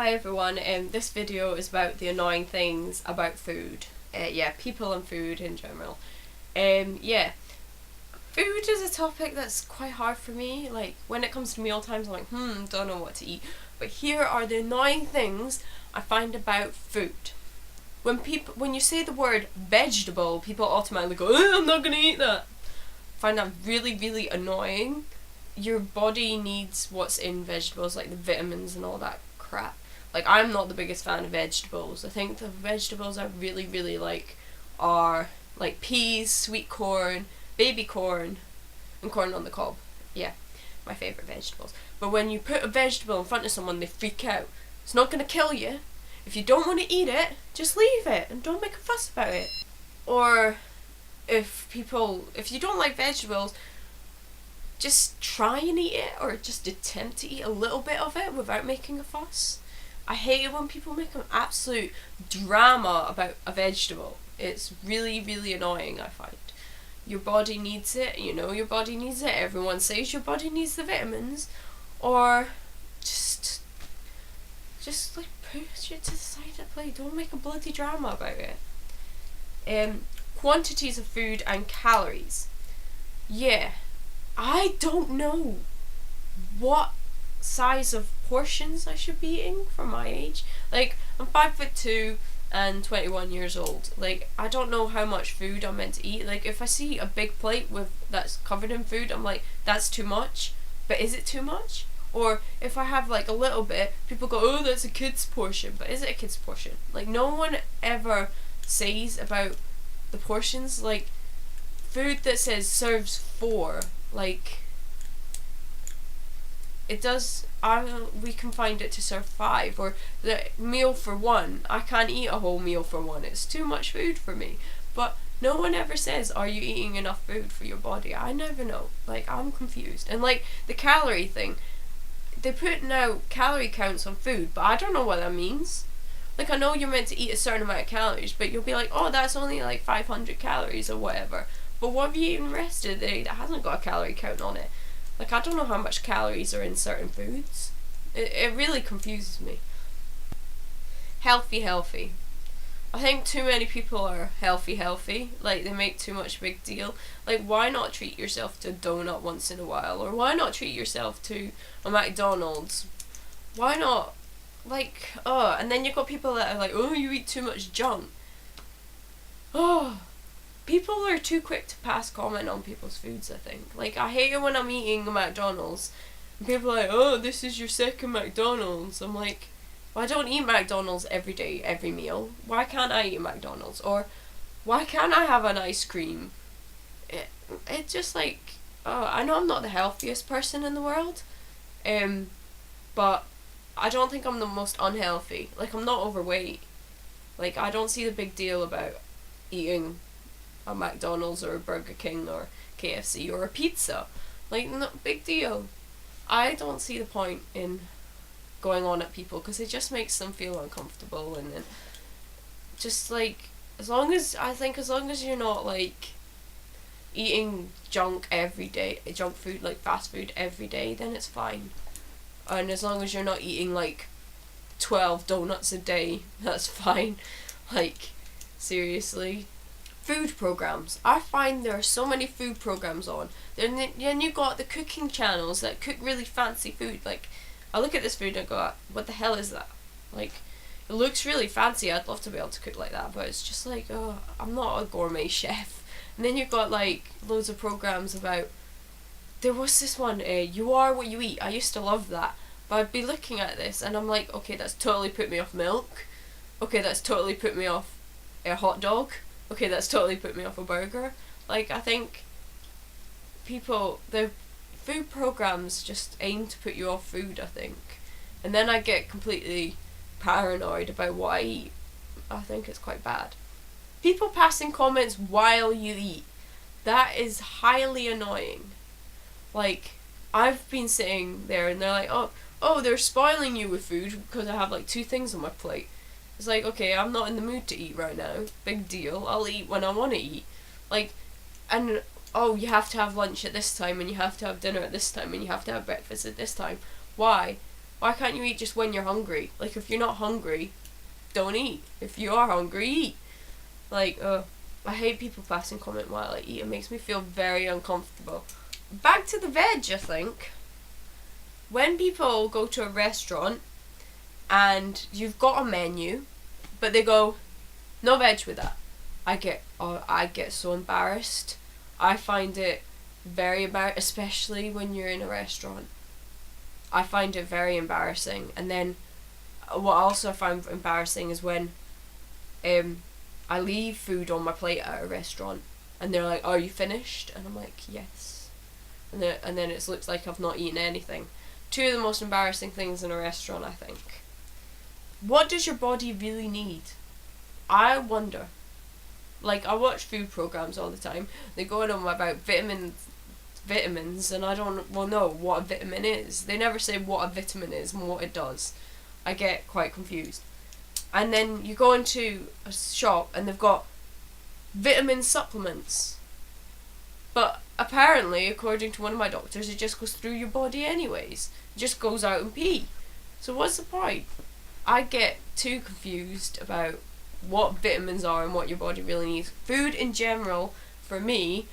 Hi everyone, this video is about the annoying things about food. People and food in general. Food is a topic that's quite hard for me. Like, when it comes to meal times, I'm like, don't know what to eat. But here are the annoying things I find about food. When you say the word vegetable, people automatically go, I'm not gonna eat that. I find that really, really annoying. Your body needs what's in vegetables, like the vitamins and all that crap. Like, I'm not the biggest fan of vegetables. I think the vegetables I really, really like are like peas, sweet corn, baby corn, and corn on the cob. Yeah, my favourite vegetables. But when you put a vegetable in front of someone, they freak out. It's not going to kill you. If you don't want to eat it, just leave it and don't make a fuss about it. Or if you don't like vegetables, just try and eat it, or just attempt to eat a little bit of it without making a fuss. I hate it when people make an absolute drama about a vegetable. It's really, really annoying, I find. Your body needs it, your body needs it. Everyone says your body needs the vitamins. Or just like push it to the side of the plate. Don't make a bloody drama about it. Quantities of food and calories. Yeah, I don't know what size of portions I should be eating for my age. Like, I'm 5'2" and 21 years old. Like, I don't know how much food I'm meant to eat. Like, if I see a big plate that's covered in food, I'm like, that's too much. But is it too much? Or if I have like a little bit, people go, oh, that's a kid's portion. But is it a kid's portion? Like, no one ever says about the portions. Like, food that says serves 4, like, it does. We can find it to serve 5, or the meal for 1. I can't eat a whole meal for 1. It's too much food for me. But no one ever says, are you eating enough food for your body? I never know. Like, I'm confused. And like the calorie thing, they put now calorie counts on food, but I don't know what that means. Like, I know you're meant to eat a certain amount of calories, but you'll be like, oh, that's only like 500 calories or whatever. But what have you eaten the rest of the day that hasn't got a calorie count on it? Like, I don't know how much calories are in certain foods. It really confuses me. Healthy. I think too many people are healthy. Like, they make too much big deal. Like, why not treat yourself to a donut once in a while? Or why not treat yourself to a McDonald's? Why not? Like, and then you've got people that are like, oh, you eat too much junk. People are too quick to pass comment on people's foods, I think. Like, I hate it when I'm eating a McDonald's and people are like, oh, this is your second McDonald's. I'm like, well, I don't eat McDonald's every day, every meal. Why can't I eat McDonald's? Or why can't I have an ice cream? It just like, I know I'm not the healthiest person in the world, but I don't think I'm the most unhealthy. Like, I'm not overweight. Like, I don't see the big deal about eating a McDonald's or a Burger King or KFC or a pizza. Like, no big deal. I don't see the point in going on at people because it just makes them feel uncomfortable, and then just like, as long as you're not like eating junk food, like fast food every day, then it's fine. And as long as you're not eating like 12 donuts a day, that's fine. Like, seriously. Food programs. I find there are so many food programs on. Then you got the cooking channels that cook really fancy food. Like, I look at this food and go, what the hell is that? Like, it looks really fancy. I'd love to be able to cook like that, but it's just like, I'm not a gourmet chef. And then you've got like loads of programs about. There was this one, You Are What You Eat. I used to love that, but I'd be looking at this and I'm like, okay, that's totally put me off milk. Okay, that's totally put me off a hot dog. Okay, that's totally put me off a burger. Like, I think the food programs just aim to put you off food, I think. And then I get completely paranoid about what I eat. I think it's quite bad. People passing comments while you eat. That is highly annoying. Like, I've been sitting there and they're like, oh, they're spoiling you with food because I have like 2 things on my plate. It's like, okay, I'm not in the mood to eat right now. Big deal. I'll eat when I want to eat. Like, and, you have to have lunch at this time, and you have to have dinner at this time, and you have to have breakfast at this time. Why? Why can't you eat just when you're hungry? Like, if you're not hungry, don't eat. If you are hungry, eat. Like, I hate people passing comment while I eat. It makes me feel very uncomfortable. Back to the veg, I think. When people go to a restaurant and you've got a menu, but they go, no veg with that, I get so embarrassed. I find it very embarrassing, especially when you're in a restaurant. I find it very embarrassing. And then what I also find embarrassing is when I leave food on my plate at a restaurant and they're like, are you finished? And I'm like, yes. And then it looks like I've not eaten anything. Two of the most embarrassing things in a restaurant, I think. What does your body really need? I wonder. Like, I watch food programs all the time. They go on about vitamins, and I don't know what a vitamin is. They never say what a vitamin is and what it does. I get quite confused. And then you go into a shop and they've got vitamin supplements. But apparently, according to one of my doctors, it just goes through your body anyways. It just goes out in pee. So what's the point? I get too confused about what vitamins are and what your body really needs. Food in general, for me,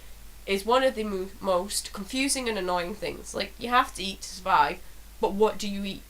is one of the most confusing and annoying things. Like, you have to eat to survive, but what do you eat?